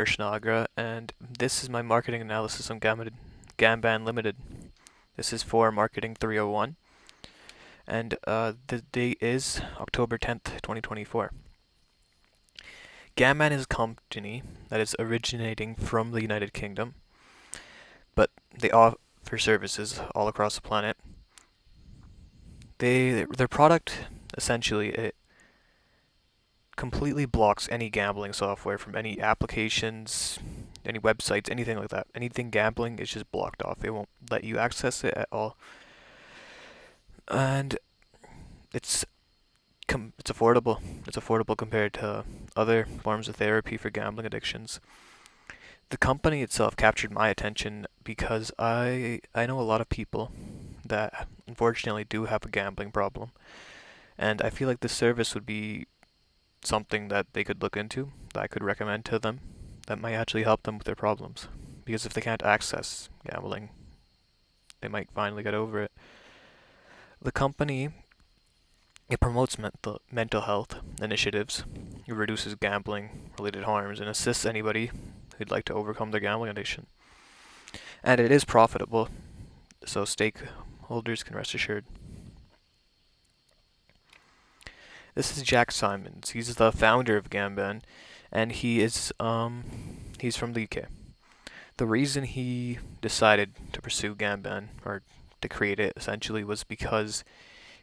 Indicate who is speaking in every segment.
Speaker 1: Nagra, and this is my marketing analysis on Gamban Limited. This is for Marketing 301, and the date is October 10th, 2024. Gamban is a company that is originating from the United Kingdom, but they offer services all across the planet. Their product essentially it completely blocks any gambling software from any applications, any websites, anything like that. Anything gambling is just blocked off. It won't let you access it at all. And it's it's affordable. It's affordable compared to other forms of therapy for gambling addictions. The company itself captured my attention because I know a lot of people that unfortunately do have a gambling problem, and I feel like this service would be something that they could look into, that I could recommend to them, that might actually help them with their problems. Because if they can't access gambling, they might finally get over it. The company it promotes mental health initiatives, it reduces gambling related harms, and assists anybody who'd like to overcome their gambling addiction. And it is profitable, so stakeholders can rest assured. This is Jack Simons. He's the founder of Gamban, and he's from the UK. The reason he decided to pursue Gamban, or to create it essentially, was because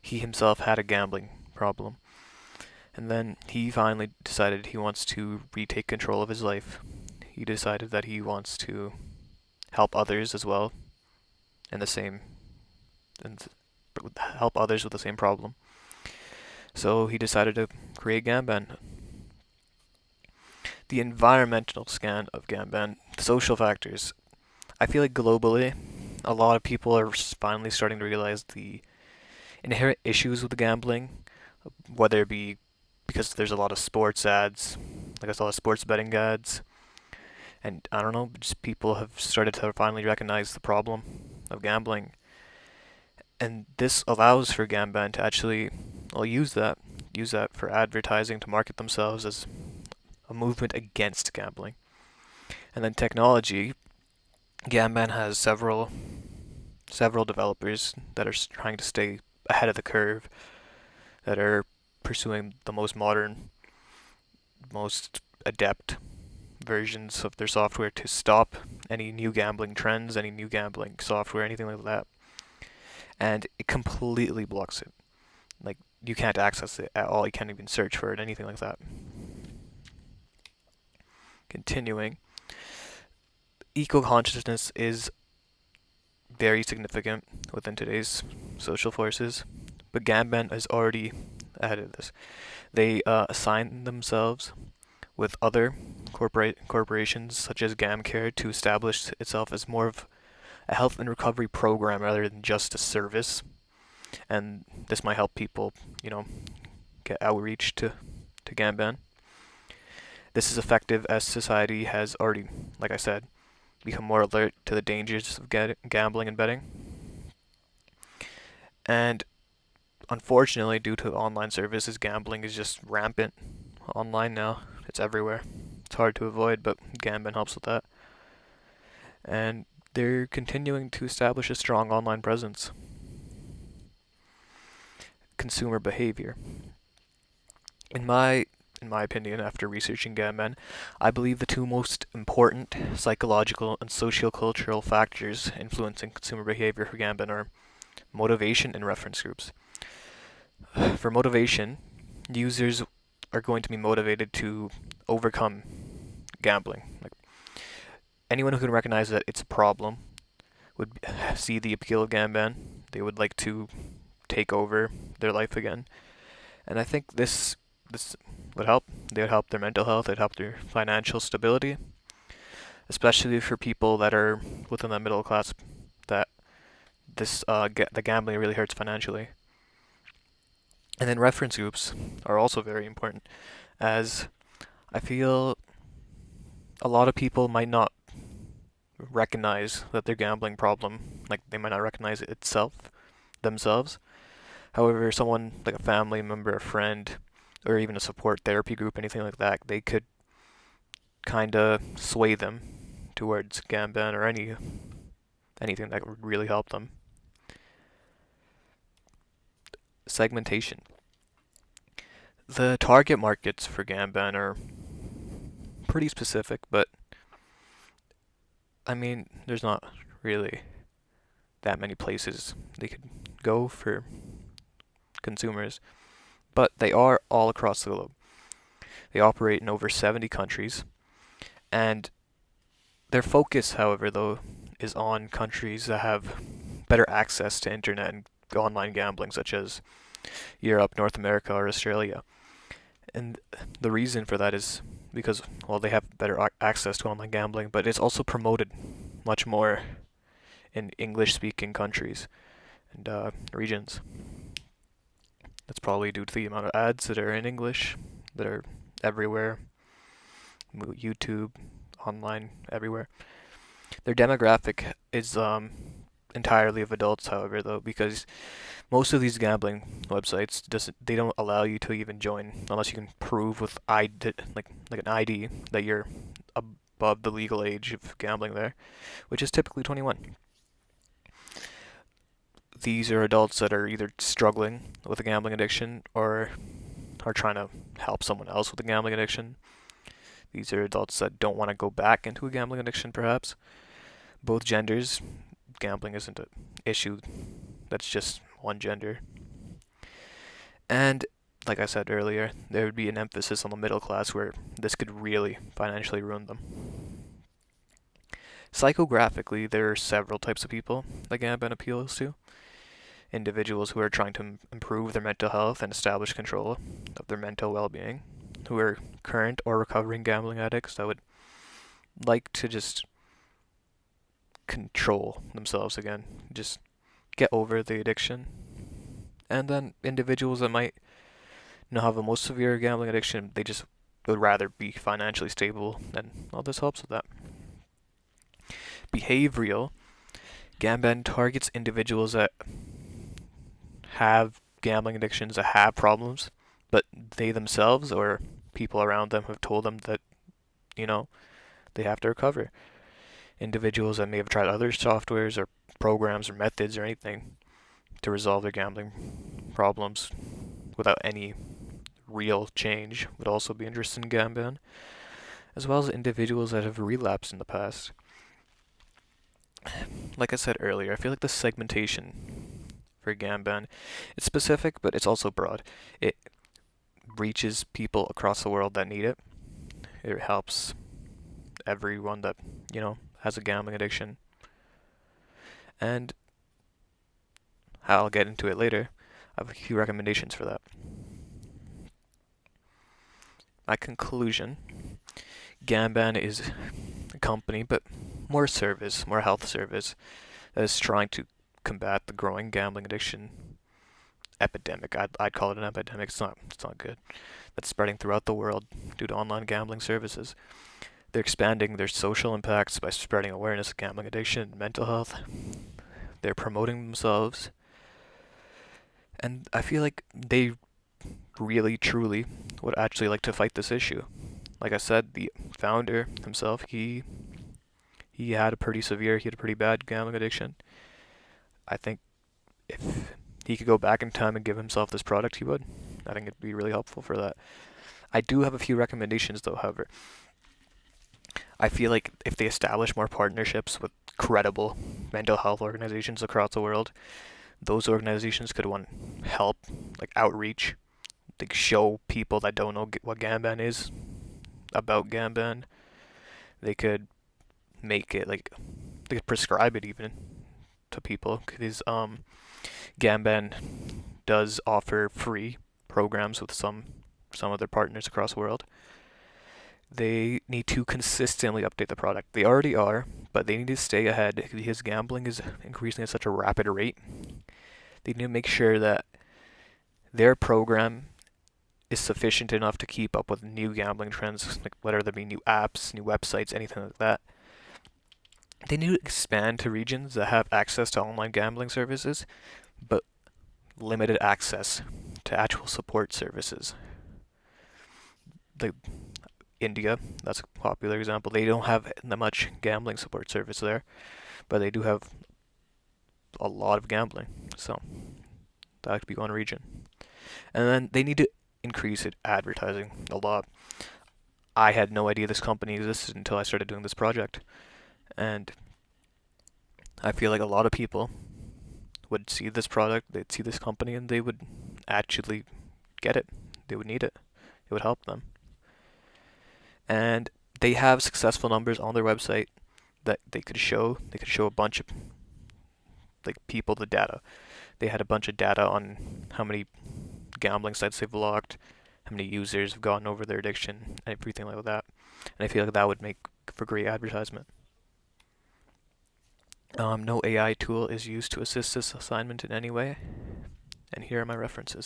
Speaker 1: he himself had a gambling problem. And then he finally decided he wants to retake control of his life. He decided that he wants to help others as well, and and help others with the same problem. So he decided to create Gamban. The environmental scan of Gamban, the social factors. I feel like globally, a lot of people are finally starting to realize the inherent issues with gambling, whether it be because there's a lot of sports ads, like I saw sports betting ads, and I don't know, just people have started to finally recognize the problem of gambling, and this allows for Gamban to actually, use that for advertising to market themselves as a movement against gambling. And then technology, Gamban has several developers that are trying to stay ahead of the curve, that are pursuing the most modern, most adept versions of their software to stop any new gambling trends, any new gambling software, anything like that. And it completely blocks it. Like, you can't access it at all. You can't even search for it, anything like that. Continuing, eco consciousness is very significant within today's social forces, but Gamban is already ahead of this. They assign themselves with other corporations such as GamCare to establish itself as more of a health and recovery program rather than just a service. And this might help people, get outreach to Gamban. This is effective as society has already, like I said, become more alert to the dangers of gambling and betting. And unfortunately, due to online services, gambling is just rampant online now. It's everywhere. It's hard to avoid, but Gamban helps with that. And they're continuing to establish a strong online presence. Consumer behavior. In my in my opinion, after researching Gamban, I believe the two most important psychological and sociocultural factors influencing consumer behavior for Gamban are motivation and reference groups. For motivation, users are going to be motivated to overcome gambling. Like, anyone who can recognize that it's a problem would see the appeal of Gamban. They would like to take over their life again. And I think this would help. They would help their mental health. It'd help their financial stability, especially for people that are within the middle class. That the gambling really hurts financially. And then reference groups are also very important, as I feel a lot of people might not recognize that their gambling problem, like they might not recognize it itself themselves. However, someone like a family member, a friend, or even a support therapy group, anything like that, they could kind of sway them towards Gamban or anything that would really help them. Segmentation. The target markets for Gamban are pretty specific, but I mean, there's not really that many places they could go for consumers, but they are all across the globe. They operate in over 70 countries, and their focus, however, though, is on countries that have better access to internet and online gambling, such as Europe, North America, or Australia. And the reason for that is because, well, they have better access to online gambling, but it's also promoted much more in English-speaking countries and regions. That's probably due to the amount of ads that are in English, that are everywhere, YouTube, online, everywhere. Their demographic is entirely of adults, however, though, because most of these gambling websites they don't allow you to even join unless you can prove with like an ID that you're above the legal age of gambling there, which is typically 21. These are adults that are either struggling with a gambling addiction or are trying to help someone else with a gambling addiction. These are adults that don't want to go back into a gambling addiction, perhaps. Both genders, gambling isn't an issue that's just one gender. And like I said earlier, there would be an emphasis on the middle class where this could really financially ruin them. Psychographically, there are several types of people that gambling appeals to. Individuals who are trying to improve their mental health and establish control of their mental well-being, who are current or recovering gambling addicts that would like to just control themselves again, just get over the addiction. And then individuals that might not have a most severe gambling addiction, they just would rather be financially stable, and all this helps with that. Behavioral, Gamban targets individuals that have gambling addictions, that have problems, but they themselves or people around them have told them that, they have to recover. Individuals that may have tried other softwares or programs or methods or anything to resolve their gambling problems without any real change would also be interested in Gamban, as well as individuals that have relapsed in the past. Like I said earlier, I feel like the segmentation for Gamban, it's specific, but it's also broad. It reaches people across the world that need it. It helps everyone that, has a gambling addiction. And I'll get into it later. I have a few recommendations for that. My conclusion, Gamban is a company, but more service, more health service, that is trying to combat the growing gambling addiction epidemic. I'd call it an epidemic. It's not good. That's spreading throughout the world due to online gambling services. They're expanding their social impacts by spreading awareness of gambling addiction and mental health. They're promoting themselves. And I feel like they really, truly would actually like to fight this issue. Like I said, the founder himself, he had a pretty bad gambling addiction. I think if he could go back in time and give himself this product, he would. I think it'd be really helpful for that. I do have a few recommendations though, however. I feel like if they establish more partnerships with credible mental health organizations across the world, those organizations could help, like outreach, like show people that don't know what Gamban is about Gamban. They could make it they could prescribe it even to people because Gamban does offer free programs with some of their partners across the world. They need to consistently update the product. They already are, but they need to stay ahead because gambling is increasing at such a rapid rate. They need to make sure that their program is sufficient enough to keep up with new gambling trends, like whether there be new apps, new websites, anything like that. They need to expand to regions that have access to online gambling services, but limited access to actual support services. India, that's a popular example. They don't have that much gambling support service there, but they do have a lot of gambling. So that could be one region. And then they need to increase it advertising a lot. I had no idea this company existed until I started doing this project. And I feel like a lot of people would see this product, they'd see this company, and they would actually get it. They would need it. It would help them. And they have successful numbers on their website that they could show. They could show a bunch of like people the data. They had a bunch of data on how many gambling sites they've blocked, how many users have gotten over their addiction, everything like that. And I feel like that would make for great advertisement. No AI tool is used to assist this assignment in any way, and here are my references.